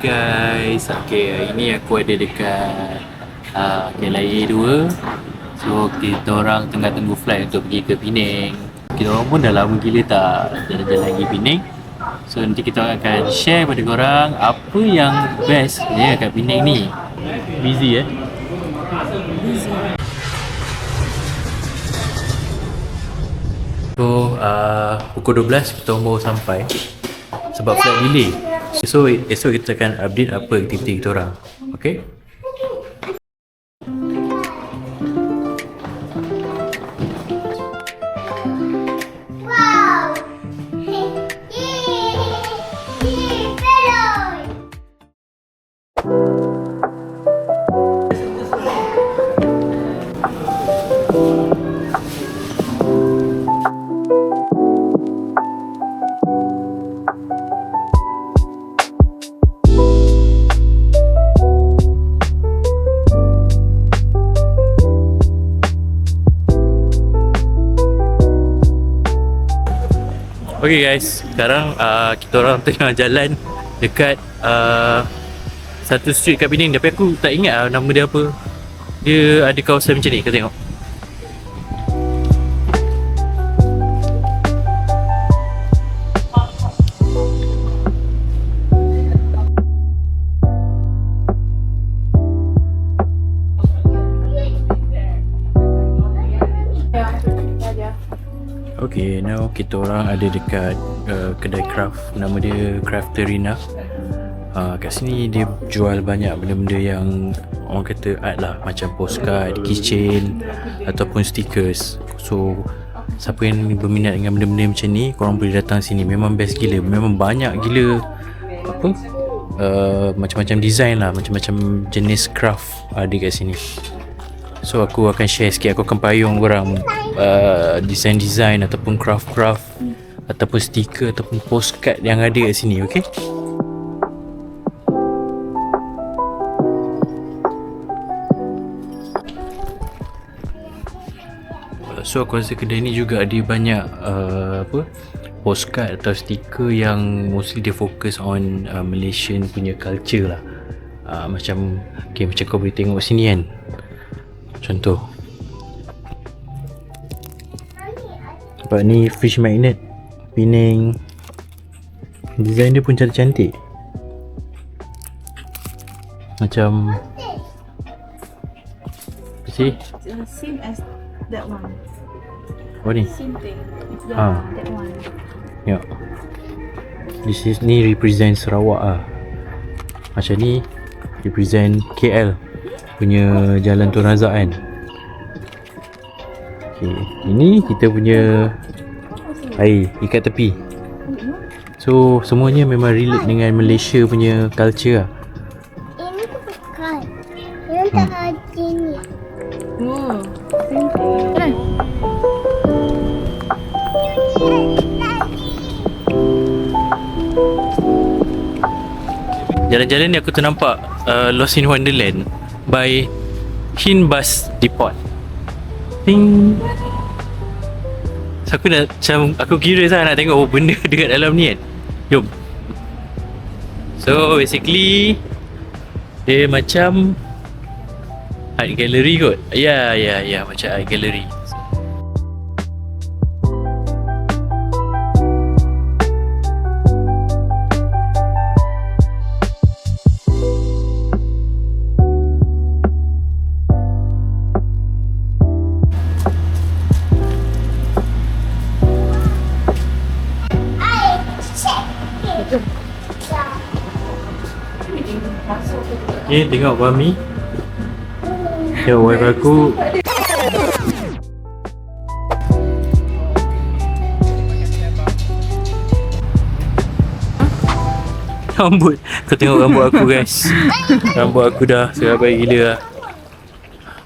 guys, okay, hari ni aku ada dekat KLIA 2. So kita orang tengah tunggu flight untuk pergi ke Penang. Kita orang pun dah lama gila tak jalan-jalan pergi Penang. So nanti kita orang akan share pada korang apa yang best kat Penang ni. Busy So pukul 12 kita orang baru sampai sebab flight delay. So esok kita akan update apa aktiviti kita orang. Okay? Okay guys, sekarang kita orang tengah jalan dekat satu street kat Penang, tapi aku tak ingat nama dia apa. Dia ada kawasan macam ni, kita tengok. Okay, now kita orang ada dekat kedai craft, nama dia Crafterina. Kat sini dia jual banyak benda-benda yang orang kata art lah, macam postcard, keychain ataupun stickers. So siapa yang berminat dengan benda-benda macam ni, korang boleh datang sini. Memang best gila, memang banyak gila apa macam-macam design lah, macam-macam jenis craft ada kat sini. So aku akan share sikit, aku akan payung korang design-design ataupun craft-craft ataupun stiker ataupun postcard yang ada kat sini, okay? So aku rasa kedai ni juga ada banyak postcard atau stiker yang mostly dia fokus on Malaysian punya culture lah. Macam kau boleh tengok sini kan, contoh nampak ni fish magnet Penang, design dia pun cantik-cantik, macam apa sih? Same as that one. Oh ni? Same thing. Yeah, that one. Ya. This is ni represent Sarawak lah. Macam ni represent KL punya Jalan Tun Razak kan. Okay, ini kita punya air ikat tepi. So semuanya memang relate dengan Malaysia punya culture lah. Ini tu bukan. Ini tak ada ni. Oh, same thing. Kan? Jalan-jalan ni aku ternampak Lost in Wonderland by Hinbus Depot. Ting. So aku nak macam, aku kira lah nak tengok benda dekat dalam ni kan. Jom. So basically dia macam art gallery kot. Ya, macam art gallery. Okay, tengok Mami. Ya, wife aku rambut. Kau tengok rambut aku guys. Rambut aku dah serabai gila lah.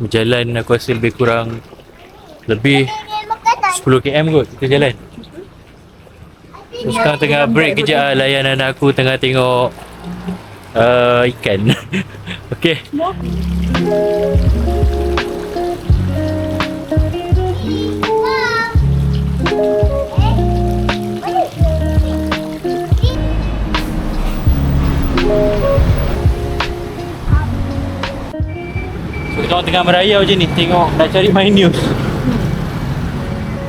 Berjalan aku rasa lebih kurang lebih 10 km kot kita jalan. So, sekarang tengah break kejap lah, layan anak aku tengah tengok ikan. Okay. tengah merayau je ni. Tengok dah cari My News.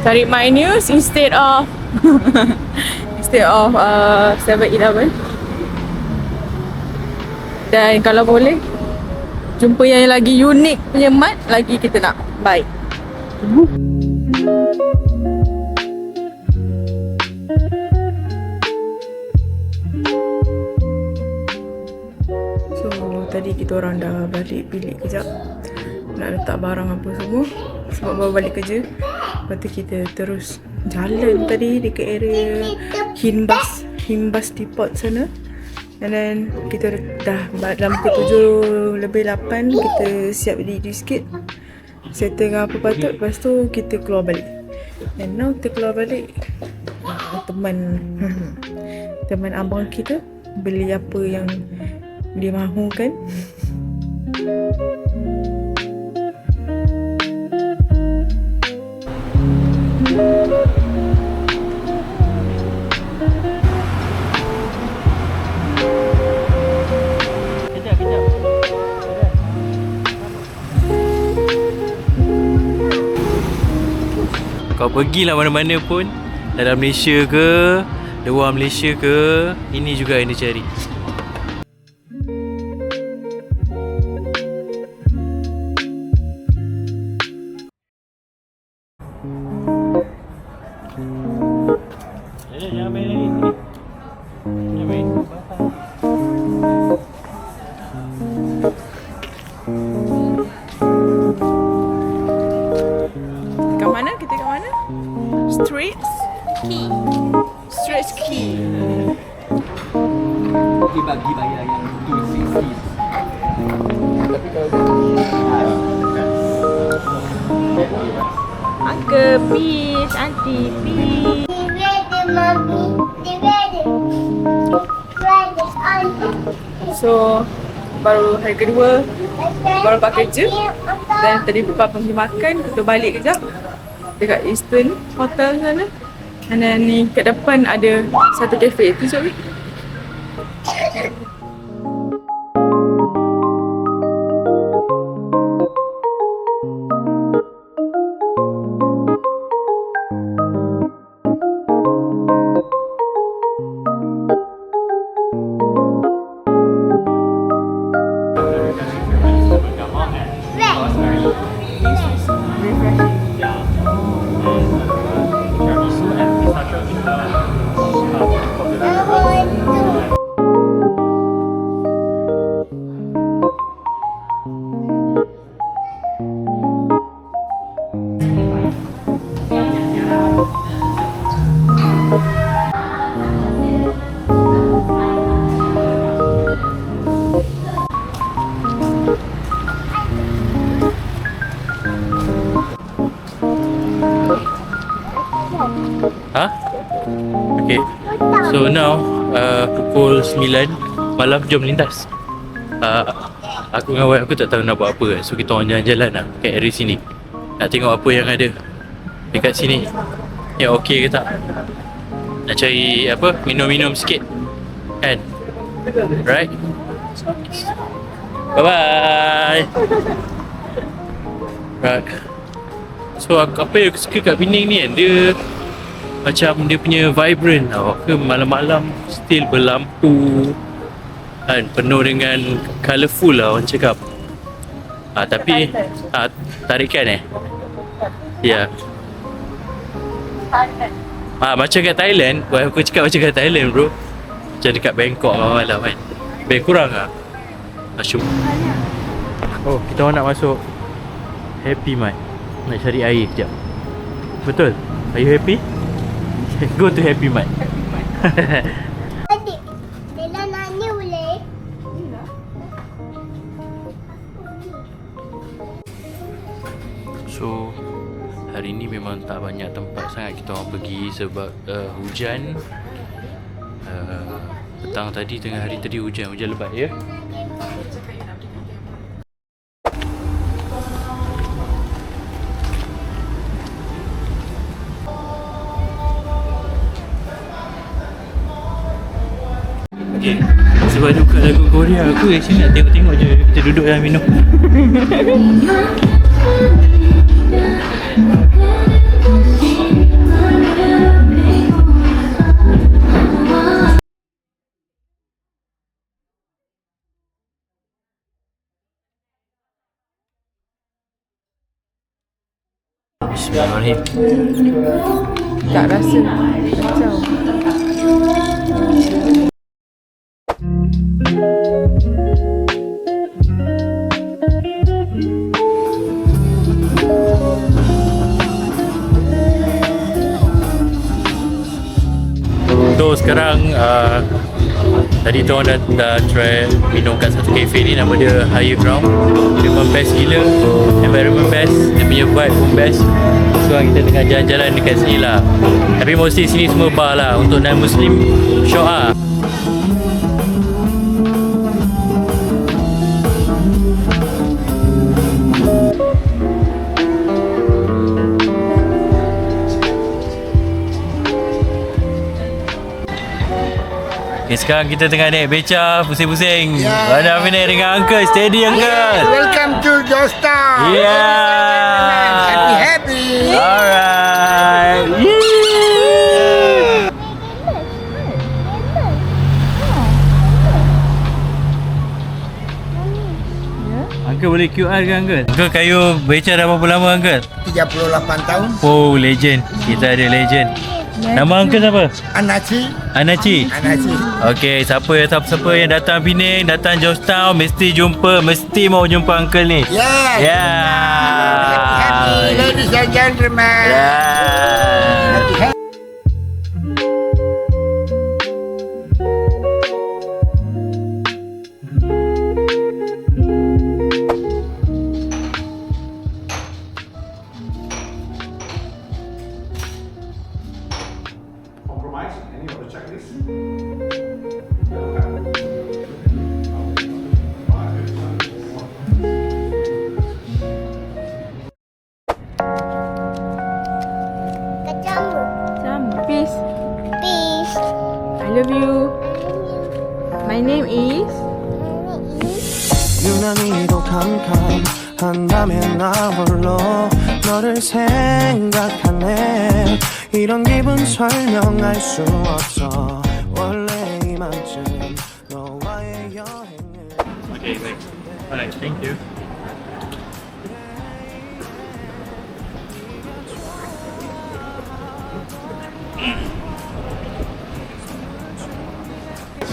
Cari My News instead of 7-Eleven. Dan kalau boleh jumpa yang lagi unik punya mat lagi kita nak buy. So tadi kita orang dah balik bilik kejap, nak letak barang apa semua sebab baru balik kerja. Lepas tu kita terus jalan tadi dekat area Himbas Depot sana. And then kita dah dalam pukul 7 lebih 8 kita siap diri sikit, settle dengan apa patut. Lepas tu kita keluar balik. And now kita keluar balik, teman abang kita beli apa yang dia mahukan. Kau pergilah mana-mana pun, dalam Malaysia ke, luar Malaysia ke, ini juga yang dia cari. Jangan main lagi. Jangan main. Kat mana? Kita kat mana? Streets Key. Dia bagi bayar yang 260. Tapi kalau Uncle, please. Auntie, please. Ready, mommy. Ready. Ready, auntie. So, baru hari kedua, baru lepas kerja. Dan tadi lepas pergi makan, kita balik kejap dekat Eastern Hotel sana. And then ni kat depan ada satu cafe. Tu sorry. Ha? Okay. So now pukul 9 malam, jom lintas. Aku dengan wife aku tak tahu nak buat apa kan. So kita orang jalan-jalan lah kat area sini. Nak tengok apa yang ada dekat sini. Ya okey ke tak? Nak cari apa? Minum-minum sikit. Kan? Right? Bye-bye. Right. So apa yang aku suka kat Penang ni kan, dia macam dia punya vibrant tau. Ke malam-malam still berlampu kan, penuh dengan colourful lah orang cakap. Tapi tarikan ya. Macam kat Thailand, aku cakap macam kat Thailand bro. Macam dekat Bangkok malam kan. Lebih kurang lah. Oh, kita orang nak masuk Happy Mart. Nak cari air sekejap. Betul? Are you happy? Go to Happy Mart. Adik, Bella nanya boleh? So hari ni memang tak banyak tempat sangat kita orang pergi sebab hujan. Petang tadi, tengah hari tadi hujan lebat ya. Okay, Okay. Sebab dia buka lagu Korea, aku actually nak tengok-tengok je. Kita duduk dan minum. Bismillahirrahmanirrahim. Tak rasa kacau. So sekarang tadi tu orang dah try minum kat satu cafe ni, nama dia Higher Ground. Dia memang best gila, environment best, dia punya vibe pun best. So kita tengah jalan-jalan dekat sini lah. Tapi mostly sini semua bar lah, untuk non-Muslim syok lah. Okay, sekarang kita tengah naik beca, pusing-pusing. Mana Amin naik dengan Uncle, steady Uncle. Welcome to Josta. Yeah. Happy. Alright. Uncle boleh QR ke Uncle? Uncle kayu beca dah berapa lama Uncle? 38 tahun. Oh, legend. Kita ada legend. Nama Uncle siapa? Anaci. Anaci. Anaci. Okey, siapa yang datang Penang, datang Georgetown, mesti mau jumpa Uncle ni. Yes. Yeah. Happy, ladies and gentlemen. Yeah. Peace. Peace. I love you. My name is. 유난히도 캄캄한다면 나 홀로 너를 생각하네. 이런 기분 설명할 수 없어. 원래 이만큼 너와의 여행을. Okay, baik. Alright, thank you.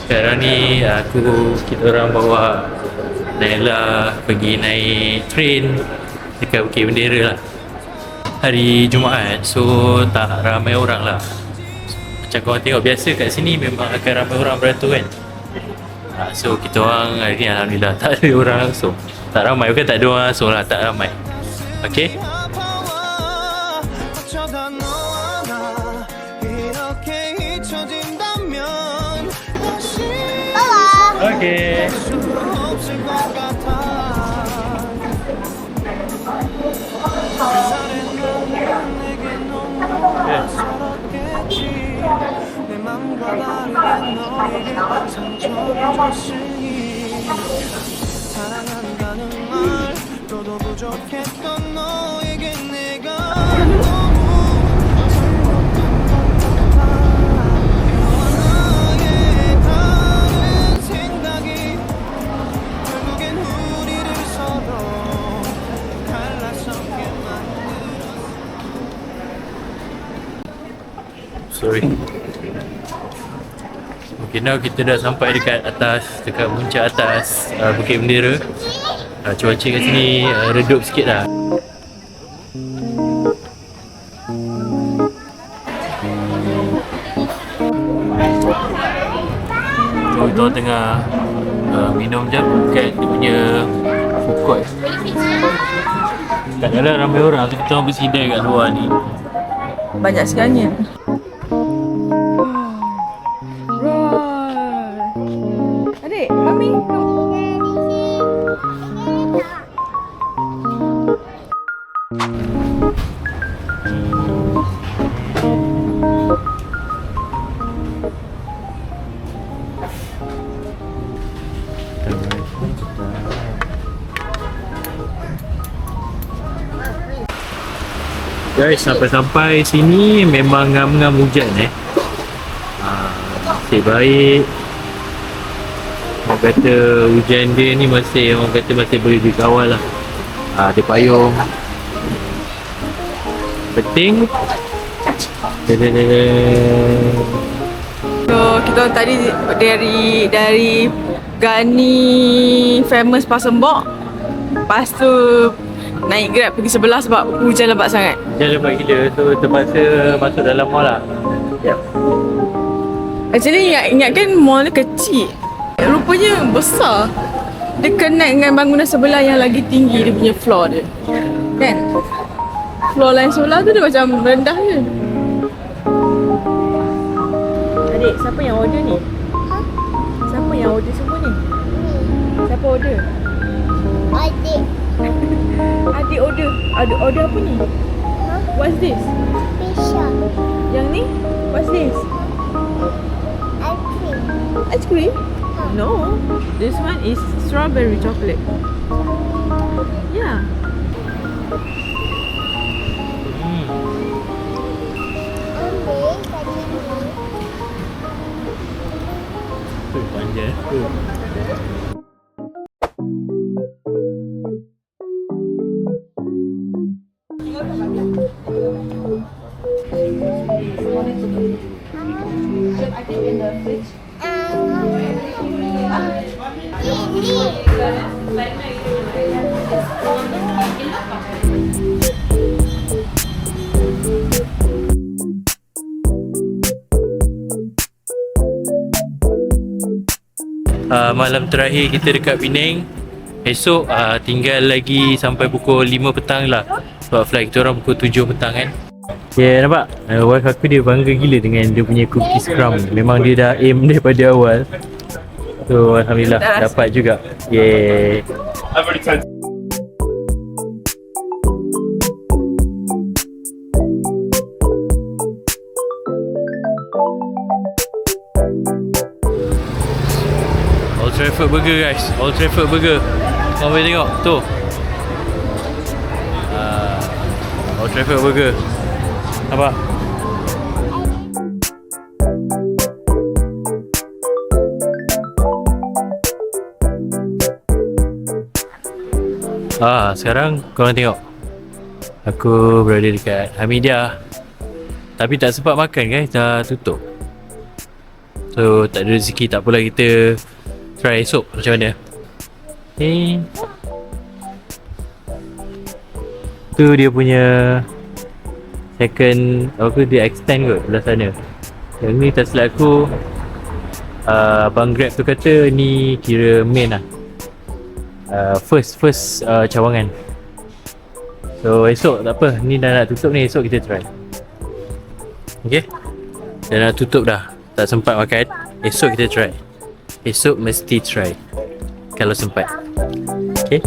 Sekarang ni kita orang bawa Naila pergi naik train dekat Bukit Bendera lah. Hari Jumaat, so tak ramai orang lah. Macam korang tengok biasa kat sini memang akan ramai orang beratur kan. So kita orang hari ni alhamdulillah tak ada orang langsung. Tak ramai, bukan tak ada orang langsung lah, tak ramai. Okay? 어쩌다 너와 나 이렇게 잊혀진다면 Okay. 수 없을 것 같아. 그날의 너는 내게 너무 낯설었겠지. 내 맘과 다르게 너에게 상처를 줬으니 사랑한다는 말 너도 부족했던 너에게 내가 너무 잘못했던 것 같아. 너와 나의 다른 생각이 결국엔 우리를 서로 갈라서게 만들었어. Sorry. Okay, now kita dah sampai dekat atas, dekat puncak atas Bukit Bendera. Cuaca kat sini redup sikit lah. So, kita orang tengah minum je kat dia punya food court. Kat dalam ramai orang, so kita orang bersidai kat luar ni. Banyak segalanya. Roar. Adik, Mami. guys, sampai-sampai sini memang ngam-ngam hujan Nasib baik. Orang kata hujan dia ni masih, orang kata masih boleh dikawal lah. Ada payung. Penting. So kita orang tadi dari Gani Famous Pasembok. Lepas tu naik Grab pergi sebelah sebab hujan lebat sangat. Hujan lebat gila, so terpaksa masuk dalam mall lah. Actually ingatkan mall ni kecil. Rupanya besar. Dia connect dengan bangunan sebelah yang lagi tinggi dia punya floor dia. Kan? Floor lain sebelah tu dia macam rendah je. Adik, siapa yang order ni? Siapa yang order semua ni? Siapa order? Adik. Adik order. Adik order apa ni? What's this? Pisau. Yang ni? What's this? Adik. Ice cream? No. This one is strawberry chocolate. Yeah. Ambil tadi ni. Panjang. Malam terakhir kita dekat Penang. Esok tinggal lagi sampai pukul 5 petang lah. Sebab flight kita orang pukul 7 petang kan. Nampak? Wife aku dia bangga gila dengan dia punya cookies crumb. Memang dia dah aim daripada awal. So Alhamdulillah dapat juga. Old Trafford Burger guys. Old Trafford Burger. Korang boleh tengok tu. Old Trafford Burger. Nampak? Sekarang korang tengok. Aku berada dekat Hamidia. Tapi tak sempat makan guys, dah tutup. So tak ada rezeki, tak apalah, kita try esok macam mana. Tu dia punya second, dia extend kot belah sana. Yang ni tak silap aku, Abang Grab tu kata ni kira main lah. First cawangan. So esok tak apa, ni dah nak tutup ni, esok kita try. Okay, dah nak tutup dah, tak sempat makan. Esok kita try. Esok mesti try kalau sempat. Okay.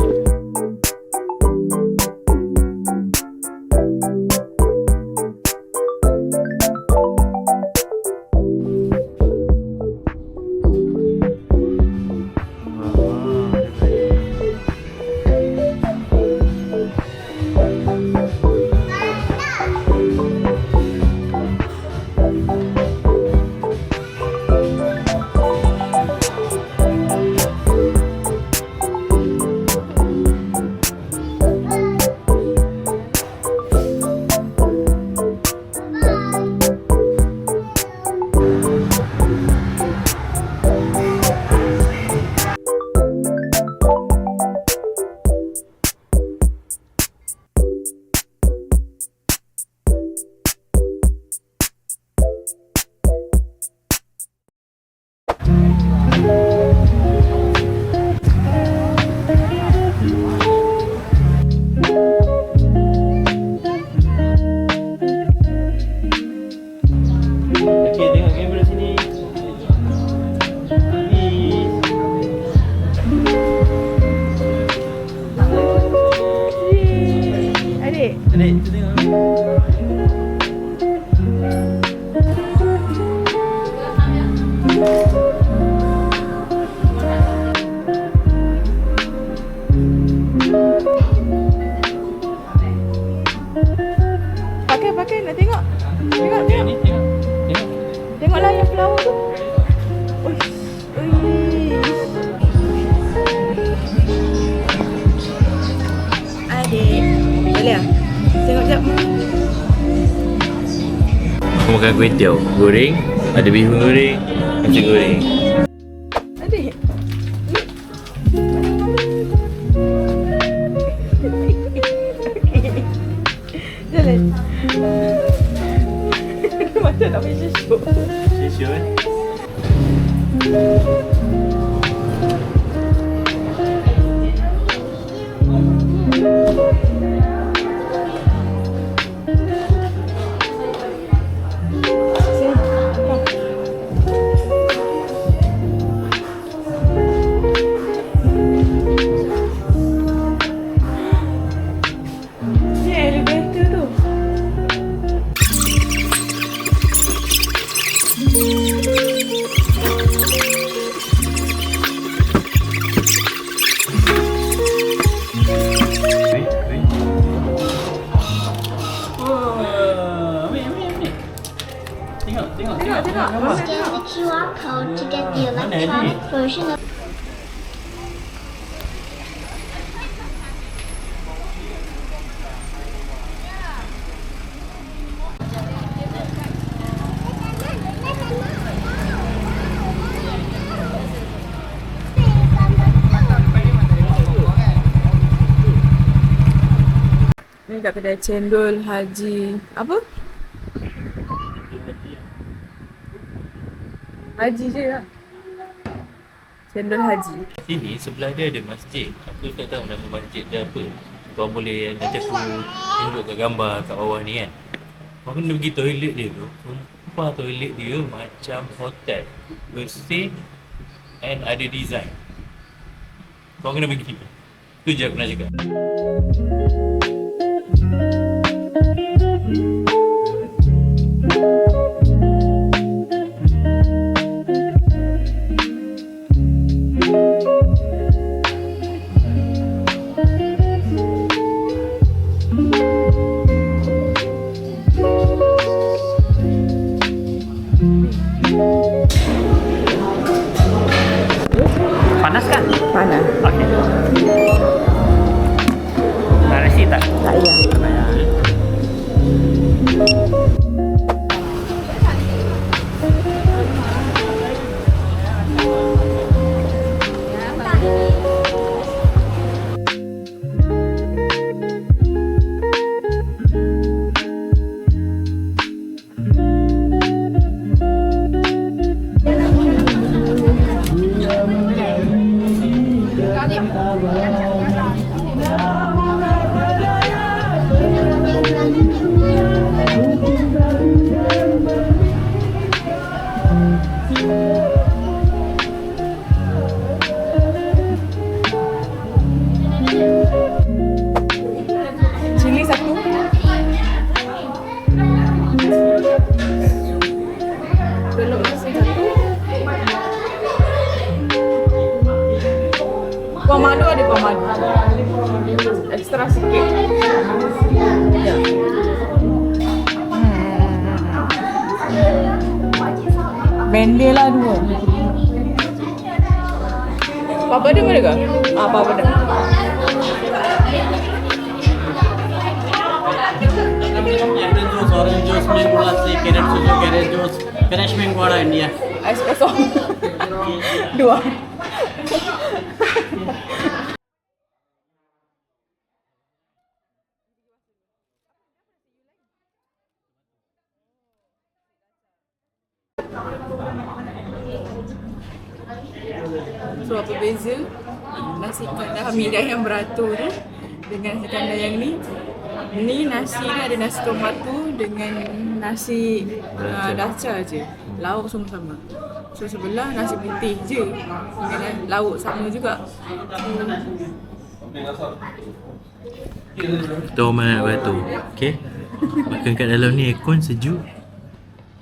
makan kuih tiaw goreng, ada bihun goreng, nasi goreng. Adik. Jalan. Macam tak boleh syusyuk. Syusyuk eh? Ni elevator tu. Tengok. Scan the QR code to get the electronic version of Ni kat kedai cendol Haji apa? Haji je lah. Cendol Haji. Sini sebelah dia ada masjid. Aku tak tahu nama masjid dia apa. Kau boleh nanti aku tunjuk kat gambar kat bawah ni kan. Kau kena pergi toilet dia tu. Sumpah toilet dia macam hotel. Bersih and ada design. Kau kena pergi. Tu je aku nak cakap. Panas kan? Panas. Okey. Nak nasi tak? Tak payah. Cili satu. Telur nasi satu. Kuah madu ada kuah madu. Ekstra sikit. Ya. Bende lah dua. Papa ada mana ke? Papa ada. Juice, orange juice, mango lassi, carrot susu, carrot juice, fresh mango ada India. Ais kosong. Dua. So apa beza nasi kandar Hamidah yang beratur tu dengan nasi kandar yang ni? Ni nasi ni ada nasi tomato dengan nasi daca je. Lauk semua sama. So sebelah nasi putih je dengan lauk sama juga. Kita orang nak batu. Okay. Makan kat dalam ni aircon sejuk.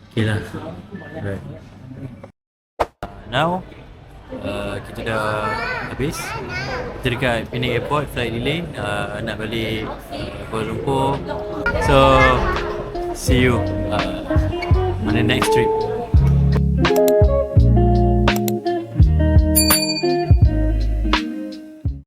Okay lah. Right. Now kita dah habis. Kita dekat Penang Airport, flight delay, nak balik Kuala Lumpur. So see you on the next trip.